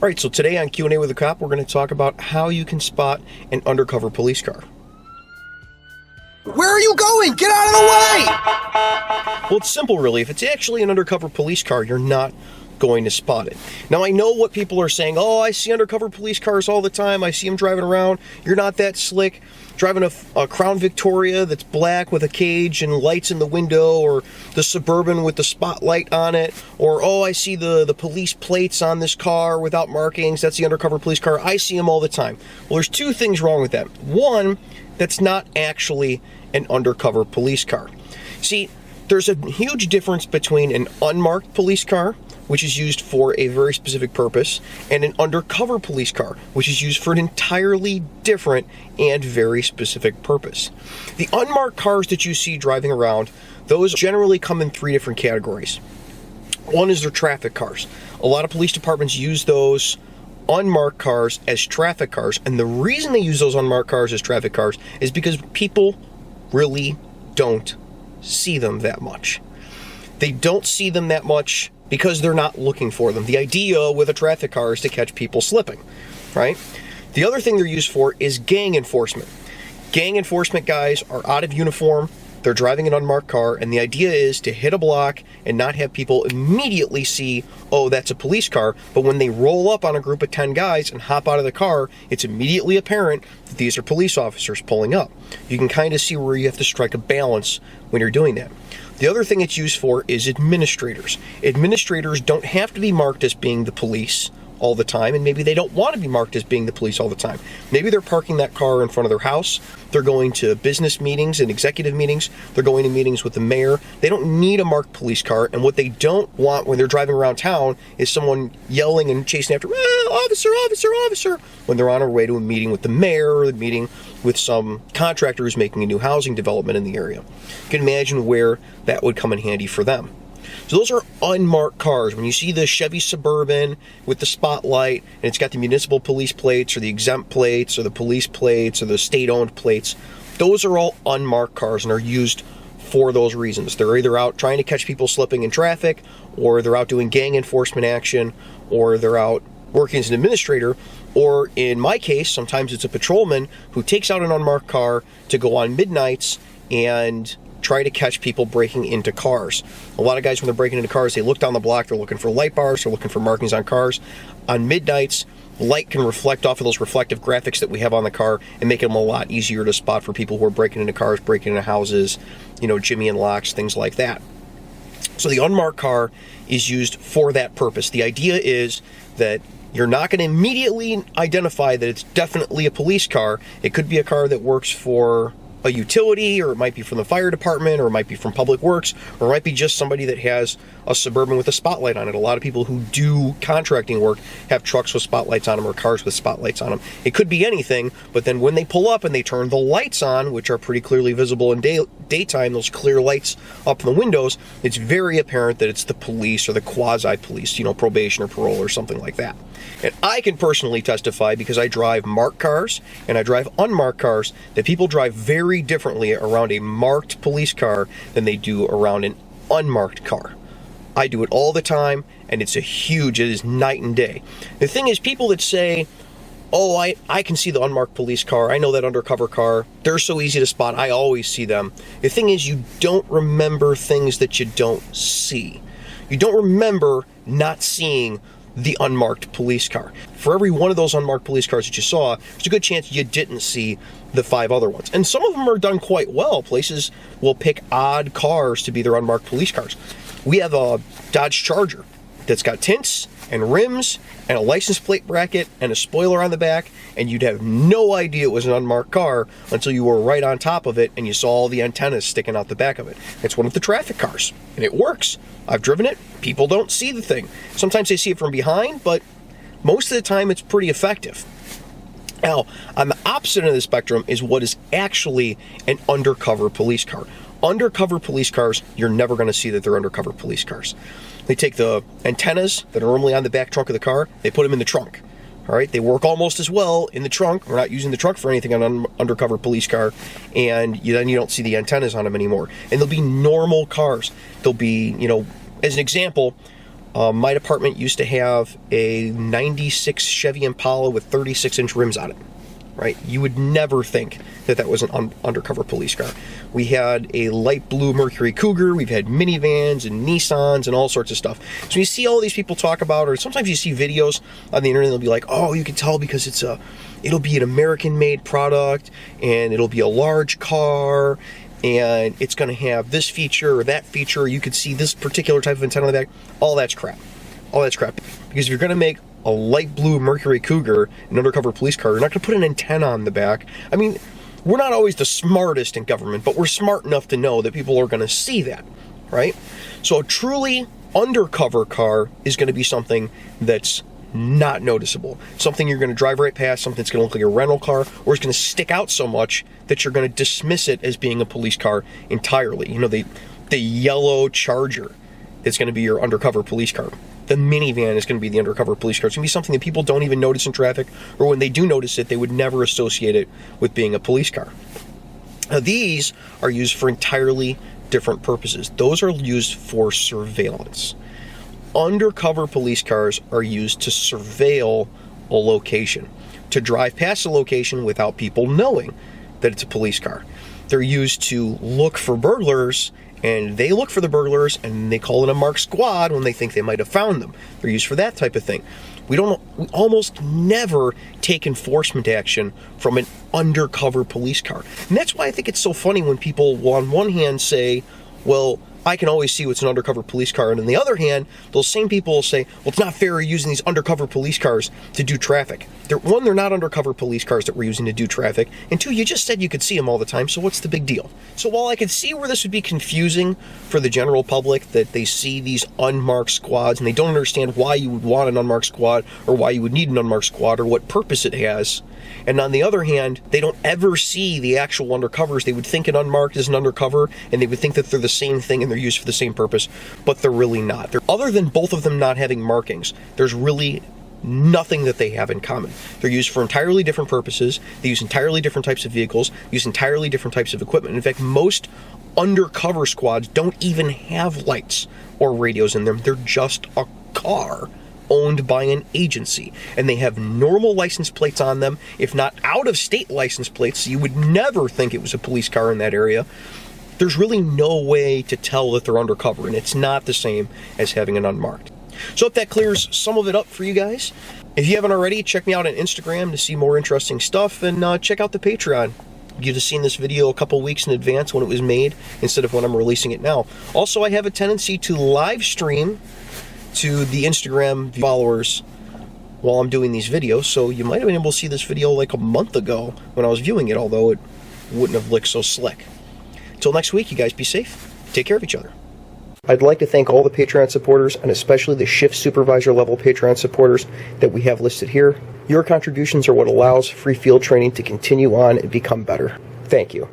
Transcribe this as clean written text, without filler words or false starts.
All right, so today on Q&A with a Cop, we're going to talk about how you can spot an undercover police car. Where are you going? Get out of the way! Well, it's simple, really. If it's actually an undercover police car, you're not going to spot it. Now, I know what people are saying. Oh, I see undercover police cars all the time. I see them driving around. You're not that slick. Driving a Crown Victoria that's black with a cage and lights in the window, or the Suburban with the spotlight on it, or, oh, I see the police plates on this car without markings. That's the undercover police car. I see them all the time. Well, there's two things wrong with that. One, that's not actually an undercover police car. See, there's a huge difference between an unmarked police car, which is used for a very specific purpose, and an undercover police car, which is used for an entirely different and very specific purpose. The unmarked cars that you see driving around, those generally come in three different categories. One is their traffic cars. A lot of police departments use those unmarked cars as traffic cars, and the reason they use those unmarked cars as traffic cars is because people really don't see them that much. They don't see them that much because they're not looking for them. The idea with a traffic car is to catch people slipping, right? The other thing they're used for is gang enforcement. Gang enforcement guys are out of uniform, they're driving an unmarked car, and the idea is to hit a block and not have people immediately see, oh, that's a police car, but when they roll up on a group of 10 guys and hop out of the car, it's immediately apparent that these are police officers pulling up. You can kind of see where you have to strike a balance when you're doing that. The other thing it's used for is administrators. Administrators don't have to be marked as being the police all the time, and maybe they don't want to be marked as being the police all the time. Maybe they're parking that car in front of their house, they're going to business meetings and executive meetings, they're going to meetings with the mayor. They don't need a marked police car, and what they don't want when they're driving around town is someone yelling and chasing after, officer, officer, officer, when they're on their way to a meeting with the mayor or a meeting with some contractor who's making a new housing development in the area. You can imagine where that would come in handy for them. So those are unmarked cars. When you see the Chevy Suburban with the spotlight and it's got the municipal police plates or the exempt plates or the police plates or the state-owned plates, those are all unmarked cars and are used for those reasons. They're either out trying to catch people slipping in traffic, or they're out doing gang enforcement action, or they're out working as an administrator, or in my case, sometimes it's a patrolman who takes out an unmarked car to go on midnights and try to catch people breaking into cars. A lot of guys, when they're breaking into cars, they look down the block, they're looking for light bars, they're looking for markings on cars. On midnights, light can reflect off of those reflective graphics that we have on the car and make them a lot easier to spot for people who are breaking into cars, breaking into houses, jimmy and locks, things like that. So the unmarked car is used for that purpose. The idea is that you're not going to immediately identify that it's definitely a police car. It could be a car that works for a utility, or it might be from the fire department, or it might be from Public Works, or it might be just somebody that has a Suburban with a spotlight on it. A lot of people who do contracting work have trucks with spotlights on them or cars with spotlights on them. It could be anything, but then when they pull up and they turn the lights on, which are pretty clearly visible in daytime, those clear lights up in the windows, it's very apparent that it's the police or the quasi-police, probation or parole or something like that. And I can personally testify, because I drive marked cars and I drive unmarked cars, that people drive very differently around a marked police car than they do around an unmarked car. I do it all the time, and it is night and day. The thing is, people that say, oh, I can see the unmarked police car, I know that undercover car, they're so easy to spot, I always see them. The thing is, you don't remember things that you don't see. You don't remember not seeing the unmarked police car. For every one of those unmarked police cars that you saw, there's a good chance you didn't see the 5 other ones. And some of them are done quite well. Places will pick odd cars to be their unmarked police cars. We have a Dodge Charger that's got tints and rims and a license plate bracket and a spoiler on the back, and you'd have no idea it was an unmarked car until you were right on top of it and you saw all the antennas sticking out the back of it. It's one of the traffic cars, and it works. I've driven it. People don't see the thing. Sometimes they see it from behind, but most of the time it's pretty effective. Now, on the opposite end of the spectrum is what is actually an undercover police car. Undercover police cars, you're never going to see that they're undercover police cars. They take the antennas that are normally on the back trunk of the car, they put them in the trunk. All right, they work almost as well in the trunk. We're not using the trunk for anything on an undercover police car, and then you don't see the antennas on them anymore. And they'll be normal cars. They'll be, as an example, My department used to have a 96 Chevy Impala with 36-inch rims on it, right? You would never think that that was an undercover police car. We had a light blue Mercury Cougar. We've had minivans and Nissans and all sorts of stuff. So you see all these people talk about, or sometimes you see videos on the internet, they'll be like, oh, you can tell because it'll be an American-made product, and it'll be a large car, and it's going to have this feature or that feature. You could see this particular type of antenna on the back. All that's crap. All that's crap. Because if you're going to make a light blue Mercury Cougar, an undercover police car, you're not going to put an antenna on the back. I mean, we're not always the smartest in government, but we're smart enough to know that people are going to see that, right? So a truly undercover car is going to be something that's not noticeable. Something you're going to drive right past, something that's going to look like a rental car, or it's going to stick out so much that you're going to dismiss it as being a police car entirely. You know, the yellow Charger is going to be your undercover police car. The minivan is going to be the undercover police car. It's going to be something that people don't even notice in traffic, or when they do notice it, they would never associate it with being a police car. Now, these are used for entirely different purposes. Those are used for surveillance. Undercover police cars are used to surveil a location, to drive past a location without people knowing that it's a police car. They're used to look for burglars, and they look for the burglars, and they call in a marked squad when they think they might have found them. They're used for that type of thing. We almost never take enforcement action from an undercover police car. And that's why I think it's so funny when people will on one hand say, well, I can always see what's an undercover police car. And on the other hand, those same people will say, well, it's not fair using these undercover police cars to do traffic. One, they're not undercover police cars that we're using to do traffic. And two, you just said you could see them all the time, so what's the big deal? So while I could see where this would be confusing for the general public, that they see these unmarked squads and they don't understand why you would want an unmarked squad or why you would need an unmarked squad or what purpose it has. And on the other hand, they don't ever see the actual undercovers. They would think an unmarked is an undercover, and they would think that they're the same thing and they're used for the same purpose, but they're really not. Other than both of them not having markings, there's really nothing that they have in common. They're used for entirely different purposes. They use entirely different types of vehicles, use entirely different types of equipment. In fact, most undercover squads don't even have lights or radios in them. They're just a car owned by an agency, and they have normal license plates on them, if not out-of-state license plates, so you would never think it was a police car in that area. There's really no way to tell that they're undercover, and it's not the same as having an unmarked. So if that clears some of it up for you guys, if you haven't already, check me out on Instagram to see more interesting stuff, and check out the Patreon. You'd have seen this video a couple weeks in advance when it was made, instead of when I'm releasing it now. Also, I have a tendency to live stream to the Instagram followers while I'm doing these videos, so you might have been able to see this video like a month ago when I was viewing it, although it wouldn't have looked so slick. Until next week, you guys be safe. Take care of each other. I'd like to thank all the Patreon supporters, and especially the shift supervisor level Patreon supporters that we have listed here. Your contributions are what allows free field training to continue on and become better. Thank you.